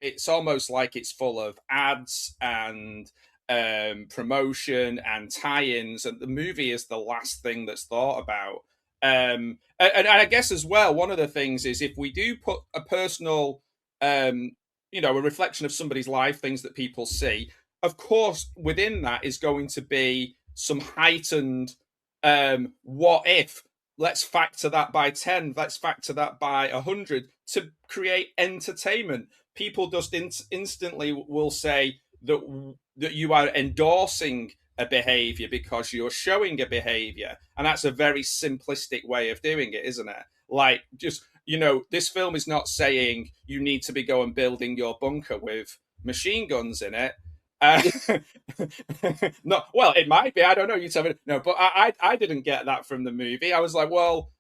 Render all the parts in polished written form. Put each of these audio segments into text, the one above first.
it's almost like it's full of ads and promotion and tie-ins, and the movie is the last thing that's thought about. And I guess as well, one of the things is if we do put a personal, um, a reflection of somebody's life, things that people see, of course, within that is going to be some heightened what if. Let's factor that by 10, let's factor that by 100 to create entertainment. People just instantly will say that you are endorsing a behavior because you're showing a behavior, and that's a very simplistic way of doing it, isn't it? Like, just, this film is not saying you need to be going building your bunker with machine guns in it. uh, no, well, it might be. I don't know. You tell me. No, but I didn't get that from the movie. I was like, well,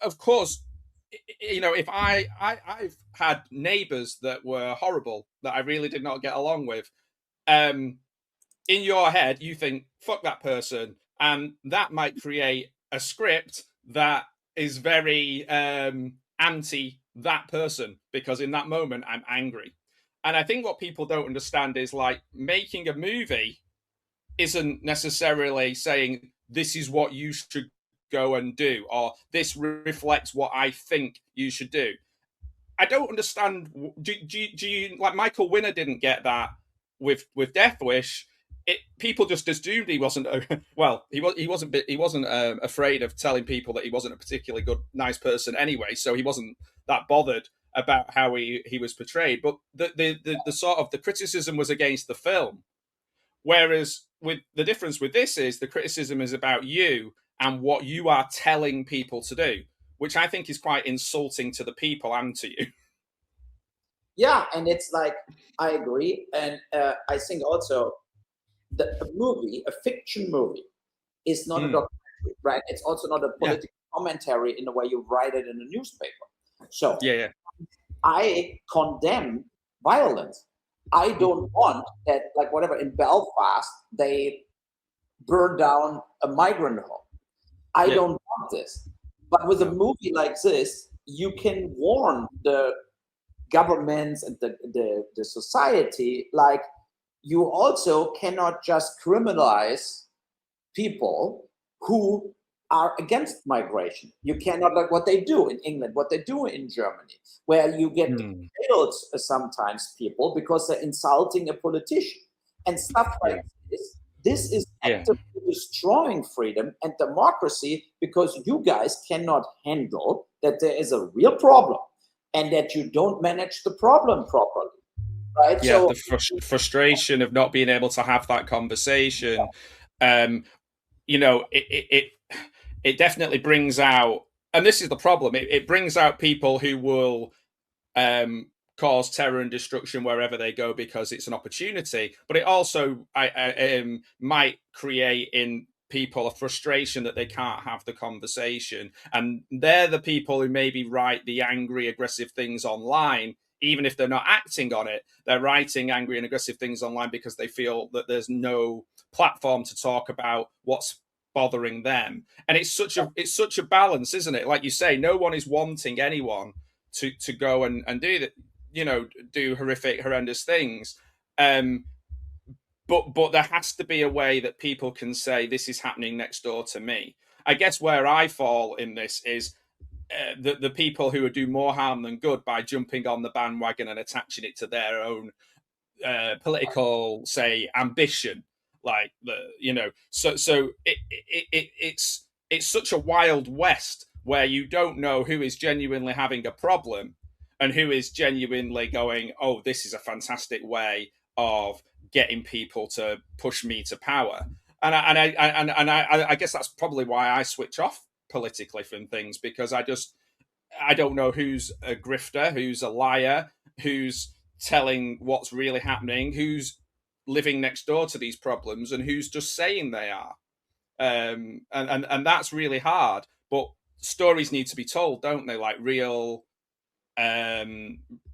of course, if I've had neighbors that were horrible that I really did not get along with. In your head, you think, fuck that person, and that might create a script that is very anti that person, because in that moment I'm angry. And I think what people don't understand is, like, making a movie isn't necessarily saying this is what you should go and do, or this reflects what I think you should do. I don't understand. Do you, like, Michael Winner didn't get that with Death Wish? People just assumed he wasn't. Well, he wasn't afraid of telling people that he wasn't a particularly good, nice person anyway. So he wasn't that bothered about how he was portrayed. But the sort of the criticism was against the film, whereas with the difference with this is the criticism is about you and what you are telling people to do, which I think is quite insulting to the people and to you. Yeah, and it's like, I agree, and I think also that a movie, a fiction movie, is not a documentary, right? It's also not a Yeah, political commentary in the way you write it in a newspaper. So yeah, yeah. I condemn violence. I don't want that, like, whatever, in Belfast they burn down a migrant home. I Yeah, don't want this. But with a no, movie like this, you can warn the governments and the society, like, you also cannot just criminalize people who are against migration. You cannot, like what they do in England, what they do in Germany, where you get mm, jailed sometimes people because they're insulting a politician and stuff like yeah, this. This is yeah, actively destroying freedom and democracy, because you guys cannot handle that there is a real problem and that you don't manage the problem properly, right? yeah. So The frustration of not being able to have that conversation. Um, it definitely brings out, and this is the problem. It brings out people who will cause terror and destruction wherever they go because it's an opportunity. But it also might create in people a frustration that they can't have the conversation, and they're the people who maybe write the angry, aggressive things online. Even if they're not acting on it, they're writing angry and aggressive things online because they feel that there's no platform to talk about what's bothering them. And it's such a balance, isn't it? Like you say, no one is wanting anyone to go and do that, do horrific, horrendous things. um but there has to be a way that people can say this is happening next door to me. I guess where I fall in this is the people who do more harm than good by jumping on the bandwagon and attaching it to their own political, say, ambition. Like, so it's such a wild west where you don't know who is genuinely having a problem and who is genuinely going, oh, this is a fantastic way of getting people to push me to power. And I guess that's probably why I switch off politically from things, because I don't know who's a grifter, who's a liar, who's telling what's really happening, who's living next door to these problems, and who's just saying they are. And that's really hard. But stories need to be told, don't they? Like real, there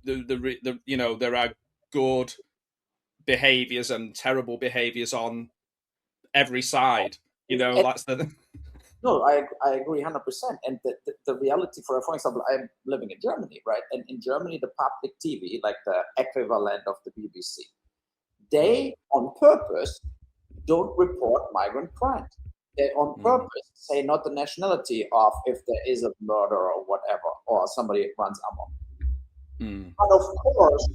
are good behaviors and terrible behaviors on every side. if That's the No, I agree 100%. And the reality, for example, I'm living in Germany, right? And in Germany, the public TV, like the equivalent of the BBC, they on purpose don't report migrant crime. They on purpose say not the nationality of if there is a murder or whatever, or somebody runs amok. But of course,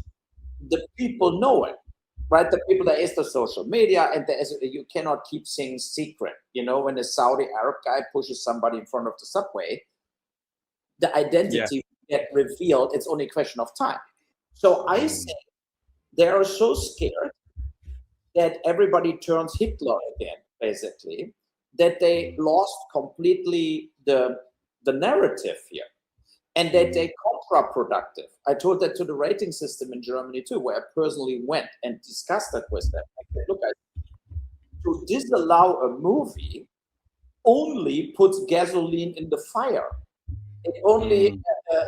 the people know it, right? The people, there is the social media, and there is, you cannot keep things secret. You know, when a Saudi Arab guy pushes somebody in front of the subway, the identity get revealed. It's only a question of time. So I think they are so scared that everybody turns Hitler again, basically, that they lost completely the narrative here. And that they counterproductive. I told that to the rating system in Germany too, where I personally went and discussed that with them. I said, look, to disallow a movie only puts gasoline in the fire. It only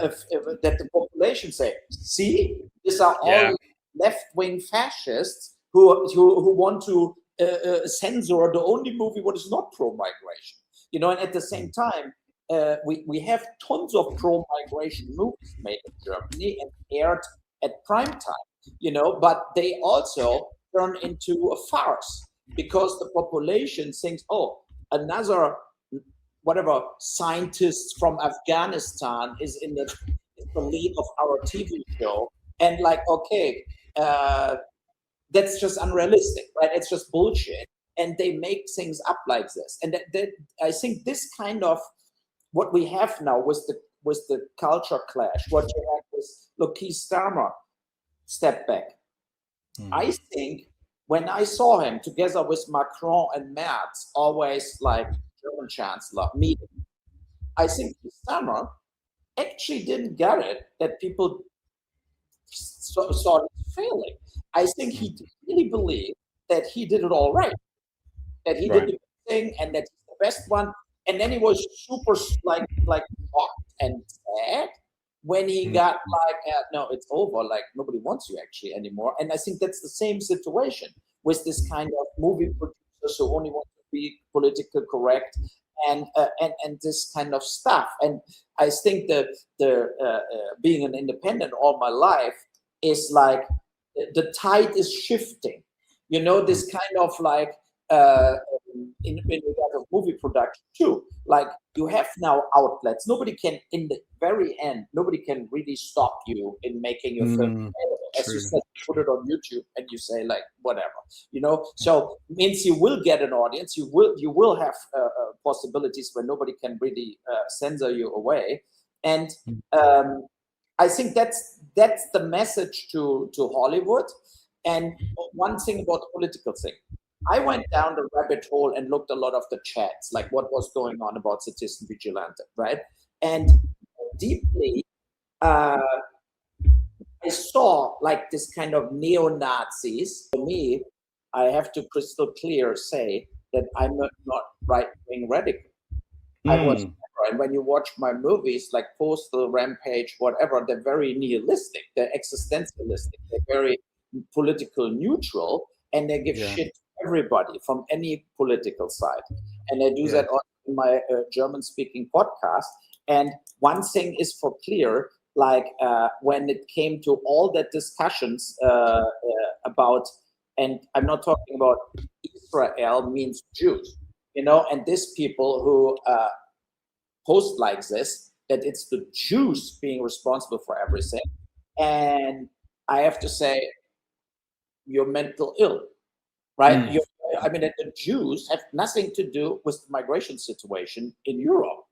if that the population say, see, these are all left-wing fascists who want to censor the only movie what is not pro-migration. You know, and at the same time, we have tons of pro-migration movies made in Germany and aired at prime time, you know, but they also turn into a farce because the population thinks, oh, another whatever scientist from Afghanistan is in the lead of our TV show, and like, okay, that's just unrealistic, right? It's just bullshit, and they make things up like this, and that I think this kind of what we have now with the culture clash, what you have with, look, Keith Starmer step back. I think when I saw him together with Macron and Merz, always like German Chancellor meeting, I think Keith Starmer actually didn't get it that people saw it failing. I think he really believed that he did it all right, that he did the thing, and that he's the best one. And then he was super like shocked and sad when he got like, no, it's over. Like nobody wants you actually anymore. And I think that's the same situation with this kind of movie producers who only want to be politically correct and this kind of stuff. And I think that being an independent all my life is like the tide is shifting. You know, this kind of like. In regard of movie production too, like you have now outlets. Nobody can, in the very end, nobody can really stop you in making your film available. As you said, put it on YouTube and you say like whatever, you know. So it means you will get an audience. You will have possibilities where nobody can really censor you away. And I think that's the message to Hollywood. And one thing about political thing. I went down the rabbit hole and looked a lot of the chats, like what was going on about Citizen Vigilante, right? And deeply, I saw like this kind of neo-Nazis. For me, I have to crystal clear say that I'm not right-wing radical. I was never. And when you watch my movies like Postal, Rampage, whatever, they're very nihilistic, they're existentialistic, they're very political neutral, and they give shit everybody from any political side, and I do that on my German-speaking podcast. And one thing is for clear, like when it came to all that discussions about, and I'm not talking about Israel means Jews, you know, and these people who post like this, that it's the Jews being responsible for everything, and I have to say, you're mental ill. Right? I mean, the Jews have nothing to do with the migration situation in Europe.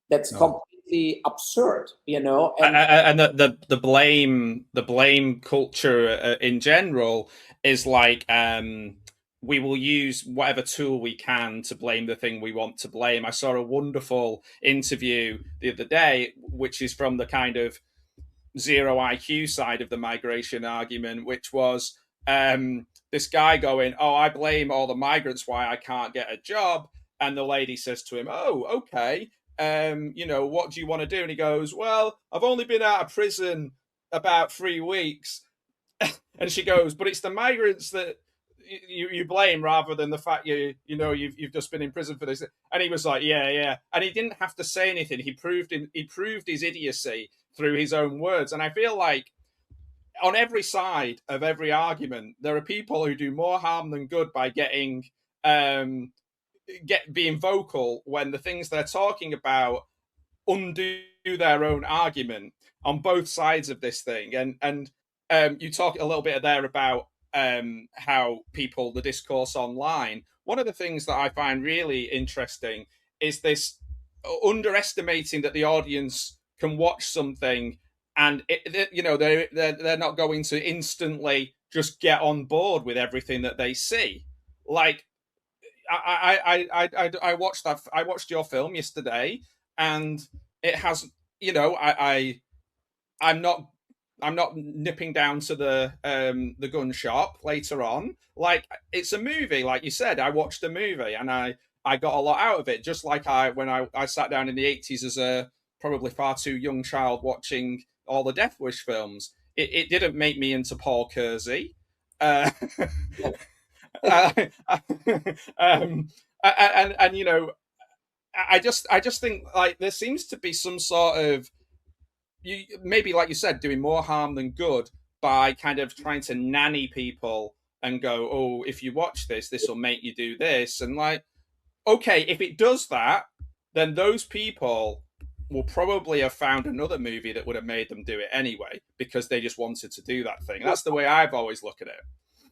That's completely absurd, you know. And the blame culture in general is like we will use whatever tool we can to blame the thing we want to blame. I saw a wonderful interview the other day, which is from the kind of zero IQ side of the migration argument, which was this guy going, oh, I blame all the migrants why I can't get a job. And the lady says to him, oh, okay, you know, what do you want to do? And he goes, well, I've only been out of prison about 3 weeks. And she goes, but it's the migrants that you blame rather than the fact you've just been in prison for this. And he was like, yeah, and he didn't have to say anything. He proved his idiocy through his own words. And I feel like on every side of every argument, there are people who do more harm than good by being vocal when the things they're talking about undo their own argument on both sides of this thing. And you talk a little bit there about how the discourse online. One of the things that I find really interesting is this underestimating that the audience can watch something and they're not going to instantly just get on board with everything that they see. Like I watched that. I watched your film yesterday, and it has, I'm not nipping down to the gun shop later on. Like, it's a movie, like you said. I watched a movie and I got a lot out of it. Just like when I sat down in the 80s as a probably far too young child watching all the Death Wish films. It didn't make me into Paul Kersey. Uh, um, and I just think, like, there seems to be some sort of, maybe like you said, doing more harm than good by kind of trying to nanny people and go, oh, if you watch this will make you do this. And like, okay, if it does that, then those people will probably have found another movie that would have made them do it anyway, because they just wanted to do that thing. That's the way I've always looked at it.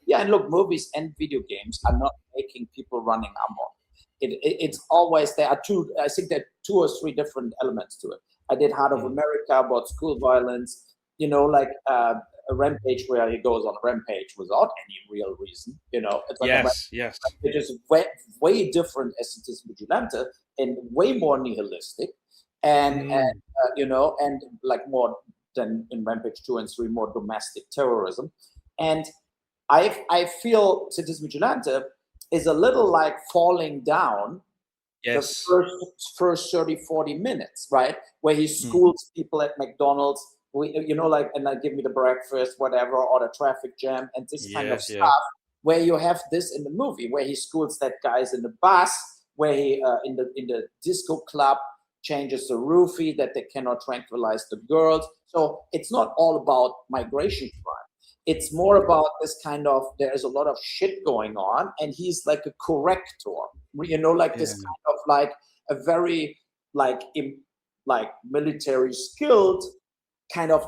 Yeah, and look, movies and video games are not making people running amok. It's always, there are two, I think there are 2 or 3 different elements to it. I did Heart of America about school violence, like a rampage where he goes on a rampage without any real reason. It's like yes. It is way different as Citizen Vigilante and way more nihilistic, and like more than in Rampage 2 and 3, more domestic terrorism. And I feel Citizen Vigilante is a little like falling down the first 30, 40 minutes, right? Where he schools people at McDonald's, and like, give me the breakfast, whatever, or the traffic jam, and this kind of stuff, where you have this in the movie, where he schools that guys in the bus, where he, in the disco club, changes the roofie that they cannot tranquilize the girls. So it's not all about migration crime. It's more about this kind of, there's a lot of shit going on, and he's like a corrector, this kind of like a very like military skilled kind of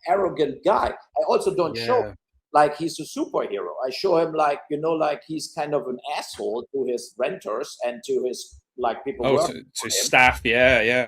arrogant guy. I also don't show him like he's a superhero. I show him like, like he's kind of an asshole to his renters and to his like people. To staff, yeah.